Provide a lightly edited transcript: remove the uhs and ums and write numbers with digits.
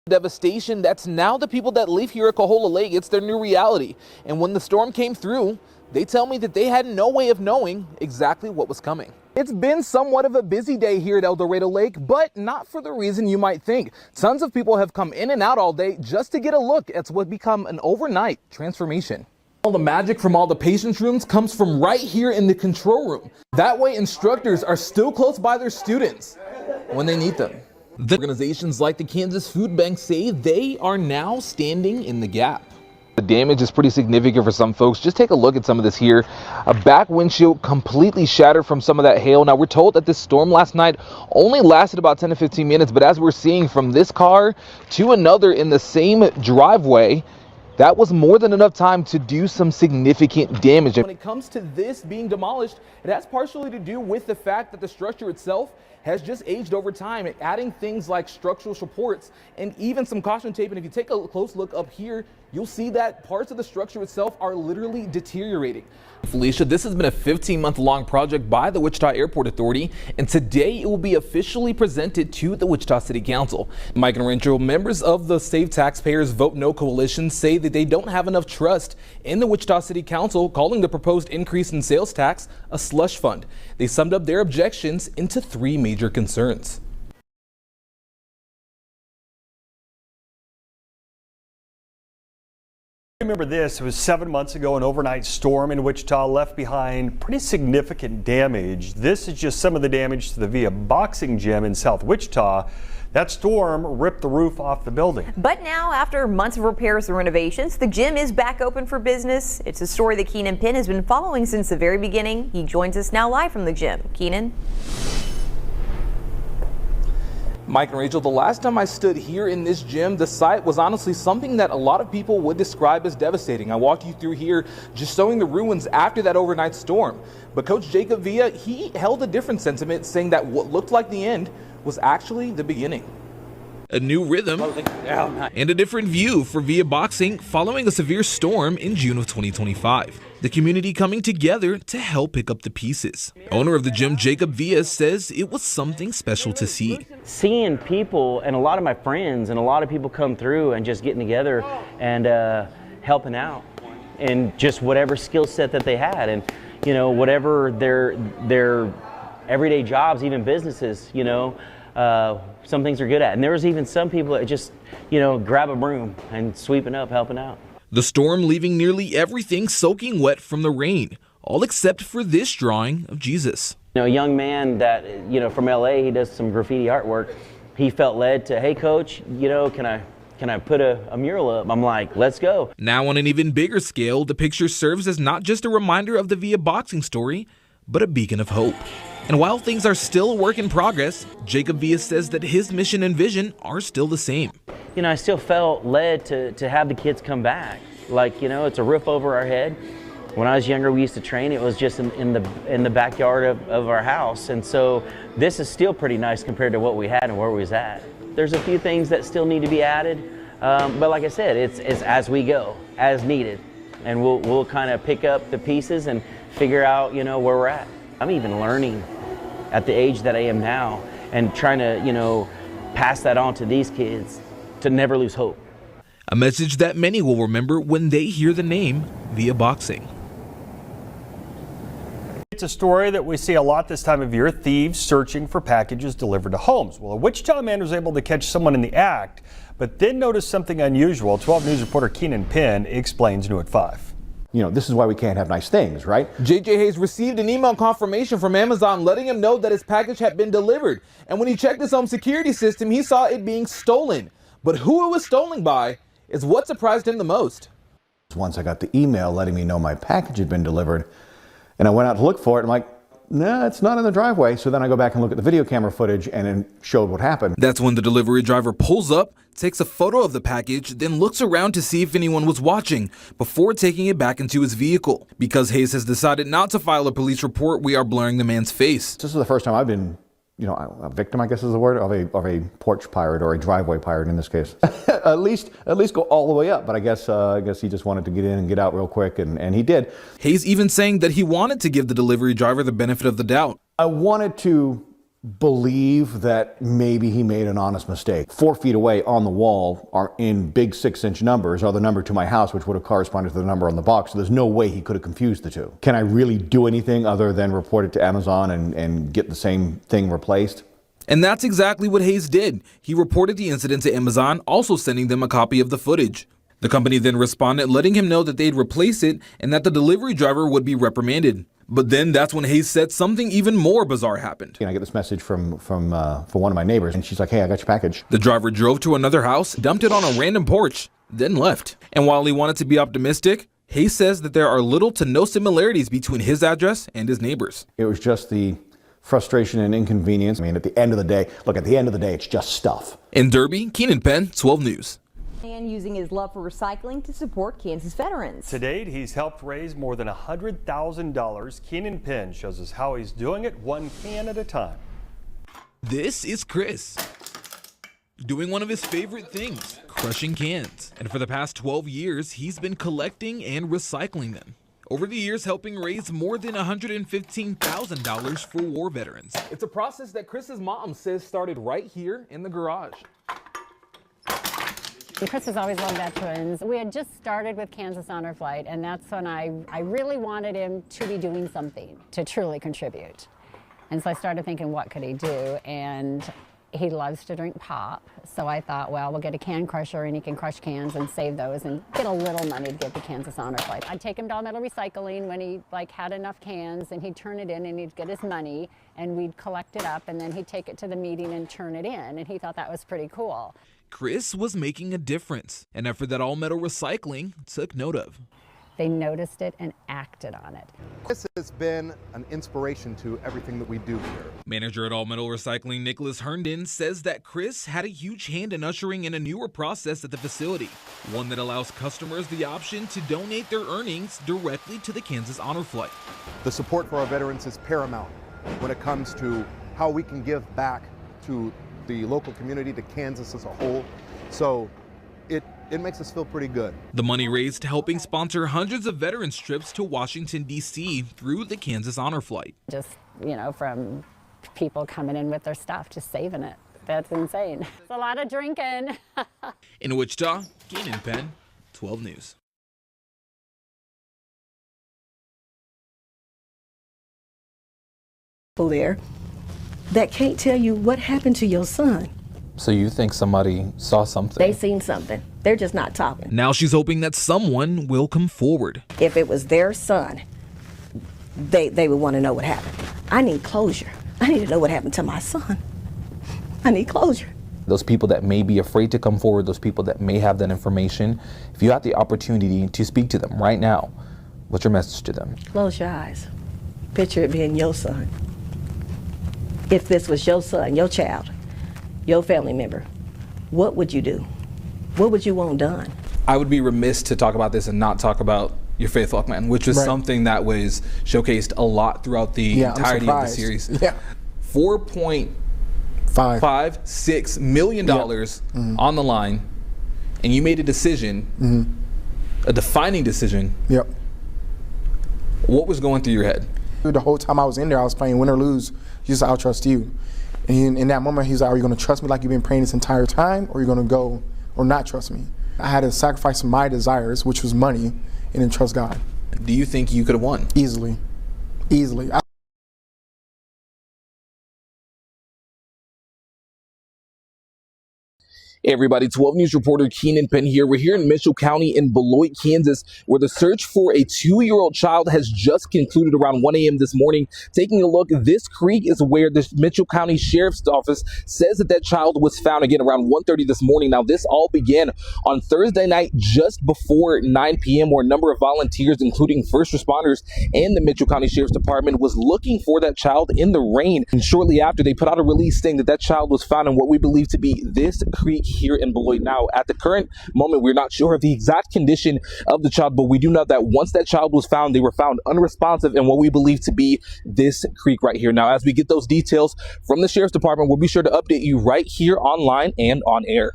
Devastation, that's now the people that live here at Coahuila Lake. It's their new reality. And when the storm came through, they tell me that they had no way of knowing exactly what was coming. It's been somewhat of a busy day here at El Dorado Lake, but not for the reason you might think. Tons of people have come in and out all day just to get a look at what become an overnight transformation. All the magic from all the patients' rooms comes from right here in the control room. That way instructors are still close by their students when they need them. The organizations like the Kansas Food Bank say they are now standing in the gap. The damage is pretty significant for some folks. Just take a look at some of this here. A back windshield completely shattered from some of that hail. Now, we're told that this storm last night only lasted about 10 to 15 minutes, but as we're seeing from this car to another in the same driveway, that was more than enough time to do some significant damage. When it comes to this being demolished, it has partially to do with the fact that the structure itself has just aged over time, adding things like structural supports and even some caution tape. And if you take a close look up here, you'll see that parts of the structure itself are literally deteriorating. Felicia, this has been a 15-month-long project by the Wichita Airport Authority, and today it will be officially presented to the Wichita City Council. Mike and Rancho, members of the Save Taxpayers Vote No coalition say that they don't have enough trust in the Wichita City Council, calling the proposed increase in sales tax a slush fund. They summed up their objections into three major concerns. Remember this, it was 7 months ago, an overnight storm in Wichita left behind pretty significant damage. This is just some of the damage to the Via Boxing Gym in South Wichita. That storm ripped the roof off the building. But now, after months of repairs and renovations, the gym is back open for business. It's a story that Keenan Penn has been following since the very beginning. He joins us now live from the gym. Keenan? Mike and Rachel, the last time I stood here in this gym, the site was honestly something that a lot of people would describe as devastating. I walked you through here just showing the ruins after that overnight storm. But Coach Jacob Villa, he held a different sentiment, saying that what looked like the end was actually the beginning. A new rhythm and a different view for Via Boxing following a severe storm in June of 2025. The community coming together to help pick up the pieces. Owner of the gym, Jacob Villa, says it was something special to see. Seeing people and a lot of my friends and a lot of people come through and just getting together and helping out and just whatever skill set that they had, and you know, whatever their everyday jobs, even businesses, you know, some things are good at. And there was even some people that just, you know, grab a broom and sweeping up, helping out. The storm leaving nearly everything soaking wet from the rain, all except for this drawing of Jesus. You know, a young man that, you know, from LA, he does some graffiti artwork. He felt led to, hey coach, you know, can I put a mural up? I'm like, let's go. Now on an even bigger scale, the picture serves as not just a reminder of the Via Boxing story, but a beacon of hope. And while things are still a work in progress, Jacob Villa says that his mission and vision are still the same. You know, I still felt led to have the kids come back. Like, you know, it's a roof over our head. When I was younger, we used to train. It was just in the backyard of our house. And so this is still pretty nice compared to what we had and where we was at. There's a few things that still need to be added. But like I said, it's as we go, as needed. And we'll kind of pick up the pieces and figure out, you know, where we're at. I'm even learning at the age that I am now and trying to, you know, pass that on to these kids to never lose hope. A message that many will remember when they hear the name Via Boxing. It's a story that we see a lot this time of year, thieves searching for packages delivered to homes. Well, a Wichita man was able to catch someone in the act, but then noticed something unusual. 12 News reporter Keenan Penn explains new at 5. You know, this is why we can't have nice things, right? JJ Hayes received an email confirmation from Amazon letting him know that his package had been delivered. And when he checked his home security system, he saw it being stolen. But who it was stolen by is what surprised him the most. Once I got the email letting me know my package had been delivered, and I went out to look for it, I'm like, no, it's not in the driveway. So then I go back and look at the video camera footage, and it showed what happened. That's when the delivery driver pulls up, takes a photo of the package, then looks around to see if anyone was watching before taking it back into his vehicle. Because Hayes has decided not to file a police report, we are blurring the man's face. This is the first time I've been, you know, a victim, I guess is the word, of a porch pirate, or a driveway pirate in this case. at least go all the way up, but I guess he just wanted to get in and get out real quick, and he did. Hayes even saying that he wanted to give the delivery driver the benefit of the doubt. I wanted to believe that maybe he made an honest mistake. 4 feet away on the wall are in big 6-inch numbers are the number to my house, which would have corresponded to the number on the box. So there's no way he could have confused the two. Can I really do anything other than report it to Amazon and get the same thing replaced? And that's exactly what Hayes did. He reported the incident to Amazon, also sending them a copy of the footage. The company then responded, letting him know that they'd replace it and that the delivery driver would be reprimanded. But then that's when Hayes said something even more bizarre happened. I get this message from one of my neighbors, and she's like, "Hey, I got your package." The driver drove to another house, dumped it on a random porch, then left. And while he wanted to be optimistic, Hayes says that there are little to no similarities between his address and his neighbor's. It was just the frustration and inconvenience. I mean, at the end of the day, it's just stuff. In Derby, Keenan Penn, 12 News. And using his love for recycling to support Kansas veterans. To date, he's helped raise more than $100,000. Keenan Penn shows us how he's doing it, one can at a time. This is Chris, doing one of his favorite things, crushing cans. And for the past 12 years, he's been collecting and recycling them. Over the years, helping raise more than $115,000 for war veterans. It's a process that Chris's mom says started right here in the garage. Chris has always loved veterans. We had just started with Kansas Honor Flight, and that's when I really wanted him to be doing something to truly contribute. And so I started thinking, what could he do? And he loves to drink pop. So I thought, well, we'll get a can crusher and he can crush cans and save those and get a little money to give to Kansas Honor Flight. I'd take him to All Metal Recycling when he had enough cans, and he'd turn it in and he'd get his money, and we'd collect it up, and then he'd take it to the meeting and turn it in. And he thought that was pretty cool. Chris was making a difference, an effort that All Metal Recycling took note of. They noticed it and acted on it. This has been an inspiration to everything that we do here. Manager at All Metal Recycling, Nicholas Herndon, says that Chris had a huge hand in ushering in a newer process at the facility, one that allows customers the option to donate their earnings directly to the Kansas Honor Flight. The support for our veterans is paramount when it comes to how we can give back to the local community, to Kansas as a whole. So it makes us feel pretty good. The money raised helping sponsor hundreds of veterans trips to Washington, D.C. through the Kansas Honor Flight. Just, from people coming in with their stuff, just saving it. That's insane. It's a lot of drinking. In Wichita, Keenan Penn, 12 News. There that can't tell you what happened to your son. So you think somebody saw something? They seen something. They're just not talking. Now she's hoping that someone will come forward. If it was their son, they would want to know what happened. I need closure. I need to know what happened to my son. I need closure. Those people that may be afraid to come forward, those people that may have that information, if you have the opportunity to speak to them right now, what's your message to them? Close your eyes. Picture it being your son. If this was your son, your child, your family member, what would you do? What would you want done? I would be remiss to talk about this and not talk about your faith walk, man, which was something that was showcased a lot throughout the entirety of the series. Yeah. $4.56 million on the line, and you made a decision, a defining decision. Yep. What was going through your head? The whole time I was in there, I was playing win or lose. He said, I'll trust you. And in that moment, he's like, are you going to trust me like you've been praying this entire time, or are you going to go or not trust me? I had to sacrifice my desires, which was money, and then trust God. Do you think you could have won? Easily. Easily. Hey everybody, 12 News reporter Keenan Penn here. We're here in Mitchell County in Beloit, Kansas, where the search for a 2-year-old child has just concluded around 1 a.m. this morning. Taking a look, this creek is where the Mitchell County Sheriff's Office says that child was found again around 1:30 this morning. Now, this all began on Thursday night just before 9 p.m. where a number of volunteers, including first responders and the Mitchell County Sheriff's Department, was looking for that child in the rain. And shortly after, they put out a release saying that child was found in what we believe to be this creek here in Beloit. Now, at the current moment, we're not sure of the exact condition of the child, but we do know that once that child was found, they were found unresponsive in what we believe to be this creek right here. Now, as we get those details from the Sheriff's Department, we'll be sure to update you right here online and on air.